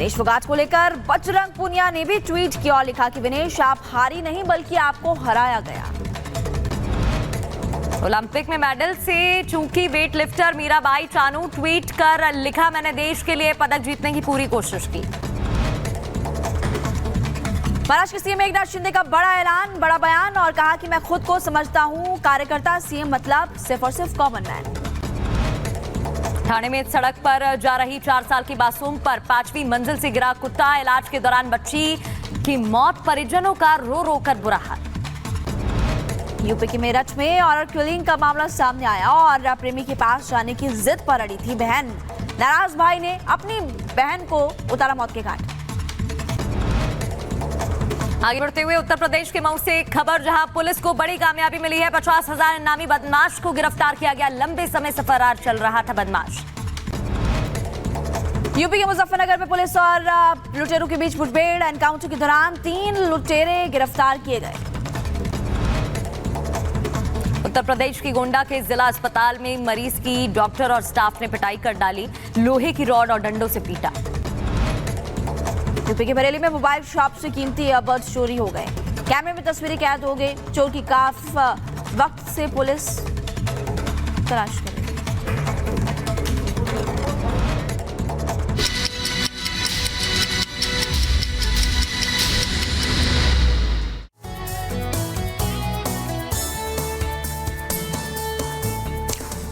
विनेश फोगाट को लेकर बजरंग पुनिया ने भी ट्वीट किया और लिखा कि विनेश आप हारी नहीं बल्कि आपको हराया गया। ओलंपिक में मेडल से चूकी weight lifter Mirabai Chanu tweet कर लिखा, मैंने देश के लिए पदक जीतने की पूरी कोशिश की। महाराष्ट्र के सीएम एकनाथ शिंदे का बड़ा ऐलान, बड़ा बयान और कहा कि मैं खुद को समझता हूं कार्यकर्ता, सीएम मतलब सिर्फ और सिर्फ कॉमन मैन। ठाणे में सड़क पर जा रही 4 साल की मासूम पर 5वीं मंजिल से गिरा कुत्ता, इलाज के दौरान बच्ची की मौत, परिजनों का रो रो कर बुरा हाल। यूपी के मेरठ में ऑनर किलिंग का मामला सामने आया और प्रेमी के पास जाने की जिद पर अड़ी थी बहन। नाराज भाई ने अपनी बहन को उतारा मौत के घाट। आगे बढ़ते हुए उत्तर प्रदेश के मऊ से एक खबर, जहां पुलिस को बड़ी कामयाबी मिली है। 50,000 इनामी बदमाश को गिरफ्तार किया गया। लंबे समय से फरार चल रहा था बदमाश। यूपी के मुजफ्फरनगर में पुलिस और लुटेरों के बीच मुठभेड़, एनकाउंटर के दौरान 3 लुटेरे गिरफ्तार किए गए। उत्तर प्रदेश की गोंडा के जिला अस्पताल में मरीज की डॉक्टर और स्टाफ ने पिटाई कर डाली, लोहे की रॉड और डंडों से पीटा। यूपी के बरेली में मोबाइल शॉप से कीमती ईयरबड्स चोरी हो गए। कैमरे में तस्वीरें कैद हो गई। चोर की काफी वक्त से पुलिस तलाश कर रही है।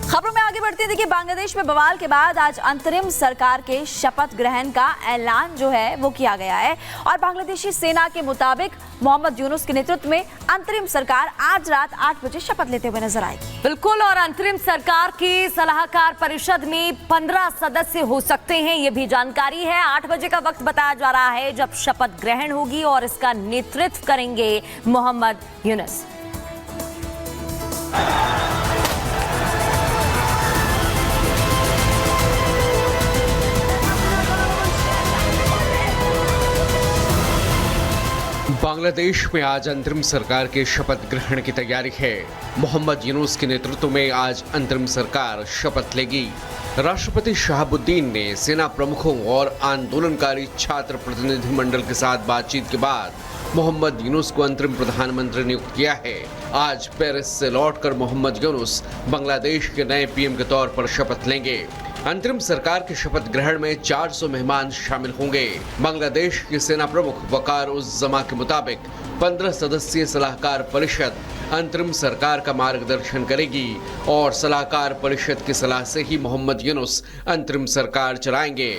खबरों में आगे बढ़ते हैं। देखिए, बांग्लादेश में बवाल के बाद आज अंतरिम सरकार के शपथ ग्रहण का ऐलान जो है वो किया गया है और बांग्लादेशी सेना के मुताबिक मोहम्मद यूनुस के नेतृत्व में अंतरिम सरकार आज रात 8 बजे शपथ लेते हुए नजर आएगी। बिल्कुल, और अंतरिम सरकार की सलाहकार परिषद में 15 सदस्य हो सकते हैं, ये भी जानकारी है। 8 बजे का वक्त बताया जा रहा है जब शपथ ग्रहण होगी और इसका नेतृत्व करेंगे मोहम्मद यूनुस। बांग्लादेश में आज अंतरिम सरकार के शपथ ग्रहण की तैयारी है। मोहम्मद यूनुस के नेतृत्व में आज अंतरिम सरकार शपथ लेगी। राष्ट्रपति शहाबुद्दीन ने सेना प्रमुखों और आंदोलनकारी छात्र प्रतिनिधिमंडल के साथ बातचीत के बाद मोहम्मद यूनुस को अंतरिम प्रधानमंत्री नियुक्त किया है। आज पेरिस से लौटकर मोहम्मद यूनुस बांग्लादेश के नए पीएम के तौर पर शपथ लेंगे। अंतरिम सरकार के शपथ ग्रहण में 400 मेहमान शामिल होंगे। बांग्लादेश की सेना प्रमुख वकार उज जमा के मुताबिक 15 सदस्यीय सलाहकार परिषद अंतरिम सरकार का मार्गदर्शन करेगी और सलाहकार परिषद की सलाह से ही मोहम्मद यूनुस अंतरिम सरकार चलाएंगे।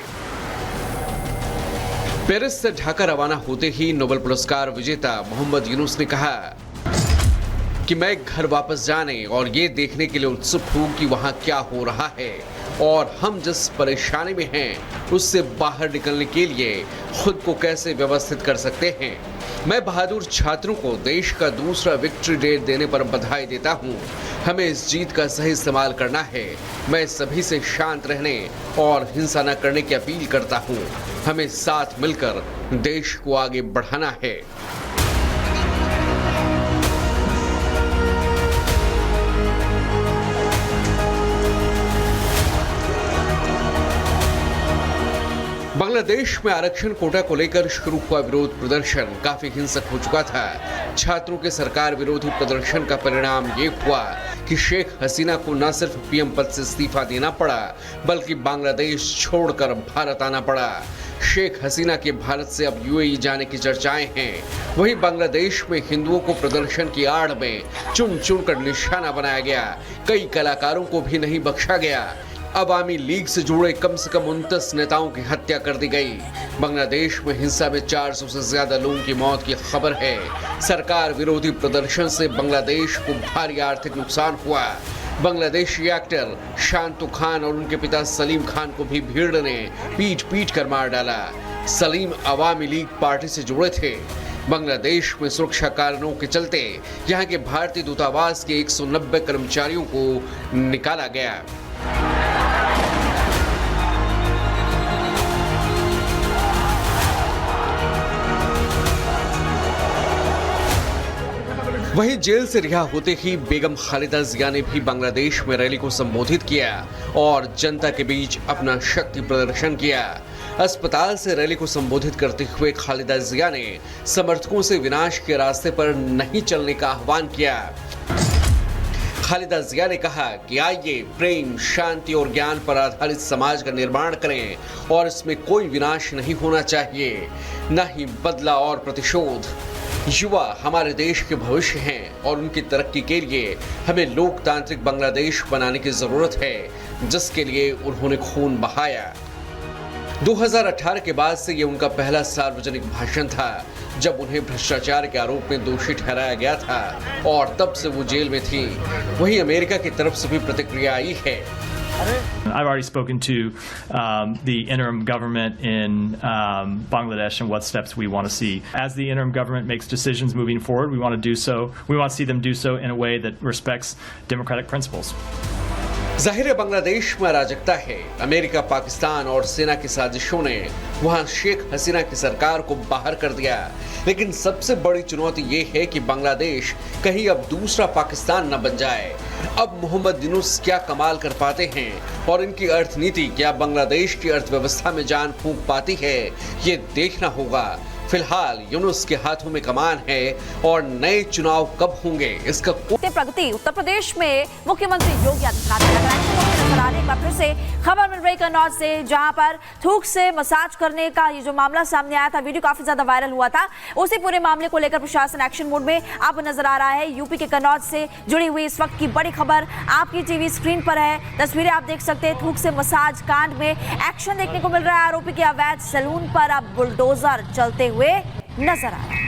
पेरिस से ढाका रवाना होते ही नोबेल पुरस्कार विजेता मोहम्मद यूनुस ने कहा कि मैं घर वापस जाने और ये देखने के लिए उत्सुक हूँ कि वहाँ क्या हो रहा है और हम जिस परेशानी में हैं उससे बाहर निकलने के लिए खुद को कैसे व्यवस्थित कर सकते हैं। मैं बहादुर छात्रों को देश का दूसरा विक्ट्री डे देने पर बधाई देता हूँ। हमें इस जीत का सही इस्तेमाल करना है। मैं सभी से शांत रहने और हिंसा न करने की अपील करता हूँ। हमें साथ मिलकर देश को आगे बढ़ाना है। बांग्लादेश में आरक्षण कोटा को लेकर शुरू हुआ विरोध प्रदर्शन काफी हिंसक हो चुका था। छात्रों के सरकार विरोधी प्रदर्शन का परिणाम ये हुआ कि शेख हसीना को न सिर्फ पीएम पद से इस्तीफा देना पड़ा बल्कि बांग्लादेश छोड़कर भारत आना पड़ा। शेख हसीना के भारत से अब यूएई जाने की चर्चाएं हैं। वहीं बांग्लादेश में हिंदुओं को प्रदर्शन की आड़ में चुन चुन कर निशाना बनाया गया। कई कलाकारों को भी नहीं बख्शा गया। अवामी लीग से जुड़े कम से कम 29 नेताओं की हत्या कर दी गई। बांग्लादेश में हिंसा में 400 से ज्यादा लोगों की मौत की खबर है। सरकार विरोधी प्रदर्शन से बांग्लादेश को भारी आर्थिक नुकसान हुआ। बांग्लादेशी एक्टर शांतु खान और उनके पिता सलीम खान को भी भीड़ ने पीट पीट कर मार डाला। सलीम अवामी लीग पार्टी से जुड़े थे। बांग्लादेश में सुरक्षा कारणों के चलते यहाँ के भारतीय दूतावास के 190 कर्मचारियों को निकाला गया। वहीं जेल से रिहा होते ही बेगम खालिदा जिया ने भी बांग्लादेश में रैली को संबोधित किया और जनता के बीच अपना शक्ति प्रदर्शन किया। अस्पताल से रैली को संबोधित करते हुए खालिदा जिया ने समर्थकों से विनाश के रास्ते पर नहीं चलने का आह्वान किया। खालिदा जिया ने कहा कि आइए प्रेम, शांति और ज्ञान पर आधारित समाज का निर्माण करें और इसमें कोई विनाश नहीं होना चाहिए, न ही बदला और प्रतिशोध। युवा हमारे देश के भविष्य हैं और उनकी तरक्की के लिए हमें लोकतांत्रिक बांग्लादेश बनाने की जरूरत है, जिसके लिए उन्होंने खून बहाया। 2018 के बाद से ये उनका पहला सार्वजनिक भाषण था, जब उन्हें भ्रष्टाचार के आरोप में दोषी ठहराया गया था और तब से वो जेल में थी। वहीं अमेरिका की तरफ से भी प्रतिक्रिया आई है। I've already spoken to the interim government in Bangladesh and what steps we want to see. As the interim government makes decisions moving forward, we want to do so. We want to see them do so in a way that respects democratic principles. जाहिर है बांग्लादेश में अराजकता है। America, Pakistan और सेना की साजिशों ने वहां शेख हसीना की सरकार को बाहर कर दिया, लेकिन सबसे बड़ी चुनौती ये है कि बांग्लादेश कहीं अब दूसरा पाकिस्तान न बन जाए। अब मोहम्मद यूनुस क्या कमाल कर पाते हैं और इनकी अर्थनीति क्या बांग्लादेश की अर्थव्यवस्था में जान फूंक पाती है, ये देखना होगा। फिलहाल यूनुस के हाथों में कमान है और नए चुनाव कब होंगे इसका प्रगति। उत्तर प्रदेश में मुख्यमंत्री योगी आदित्यनाथ नजर आ रहे। एक बार फिर से खबर मिल रही कन्नौज से, जहां पर थूक से मसाज करने का ये जो मामला सामने आया था, वीडियो काफी ज्यादा वायरल हुआ था। उसी पूरे मामले को लेकर प्रशासन एक्शन मोड में अब नजर आ रहा है। यूपी के कन्नौज से जुड़ी हुई इस वक्त की बड़ी खबर आपकी टीवी स्क्रीन पर है। तस्वीरें आप देख सकते हैं। थूक से मसाज कांड में एक्शन देखने को मिल रहा है। आरोपी के अवैध सैलून पर अब बुलडोजर चलते हुए नजर आ रहा है।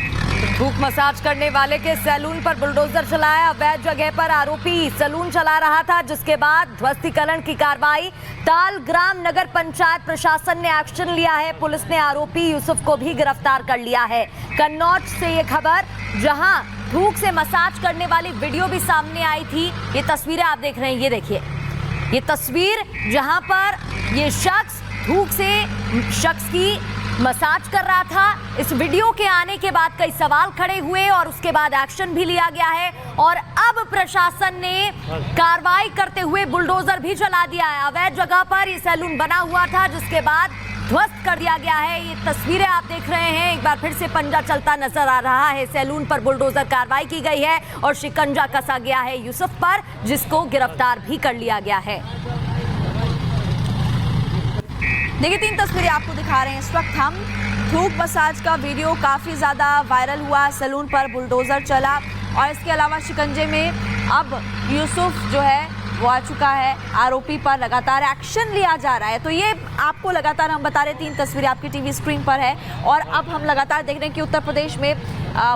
थूक मसाज करने वाले के सैलून पर बुलडोजर चलाया। अवैध जगह पर आरोपी सैलून चला रहा था, जिसके बाद ध्वस्तीकरण की कार्रवाई। तालग्राम नगर पंचायत प्रशासन ने एक्शन लिया है। पुलिस ने आरोपी यूसुफ को भी गिरफ्तार कर लिया है। कन्नौज से ये खबर, जहां थूक से मसाज करने वाली वीडियो भी सामने आई थी। ये तस्वीरें आप देख रहे हैं, ये देखिए, ये तस्वीर जहां पर ये शख्स थूक से शख्स की मसाज कर रहा था। इस वीडियो के आने के बाद कई सवाल खड़े हुए और उसके बाद एक्शन भी लिया गया है और अब प्रशासन ने कार्रवाई करते हुए बुलडोजर भी चला दिया है। अवैध जगह पर ये सैलून बना हुआ था, जिसके बाद ध्वस्त कर दिया गया है। ये तस्वीरें आप देख रहे हैं। एक बार फिर से पंजा चलता नजर आ रहा है। सैलून पर बुलडोजर कार्रवाई की गई है और शिकंजा कसा गया है यूसुफ पर, जिसको गिरफ्तार भी कर लिया गया है। देखिए, 3 तस्वीरें आपको दिखा रहे हैं इस वक्त हम। थूक मसाज का वीडियो काफ़ी ज़्यादा वायरल हुआ। सैलून पर बुलडोज़र चला और इसके अलावा शिकंजे में अब यूसुफ जो है वो आ चुका है। आरोपी पर लगातार एक्शन लिया जा रहा है। तो ये आपको लगातार हम बता रहे, 3 तस्वीरें आपकी टीवी स्क्रीन पर है और अब हम लगातार देख रहे हैं कि उत्तर प्रदेश में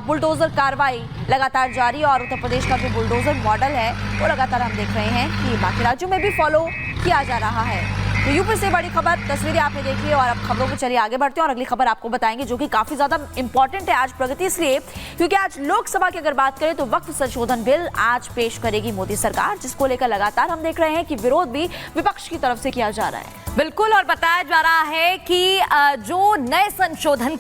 बुलडोज़र कार्रवाई लगातार जारी है और उत्तर प्रदेश का जो बुलडोज़र मॉडल है वो लगातार हम देख रहे हैं कि बाकी राज्यों में भी फॉलो किया जा रहा है। तो यूपी से बड़ी खबर, तस्वीरें आपने देखी और अब खबरों को चलिए आगे बढ़ते हैं और अगली खबर आपको बताएंगे, जो कि काफी ज्यादा इंपॉर्टेंट है आज प्रगति, इसलिए क्योंकि आज लोकसभा की अगर बात करें तो वक्फ संशोधन बिल आज पेश करेगी मोदी सरकार, जिसको लेकर लगातार हम देख रहे हैं कि विरोध भी विपक्ष की तरफ से किया जा रहा है। बिल्कुल, और बताया जा रहा है कि जो नए संशोधन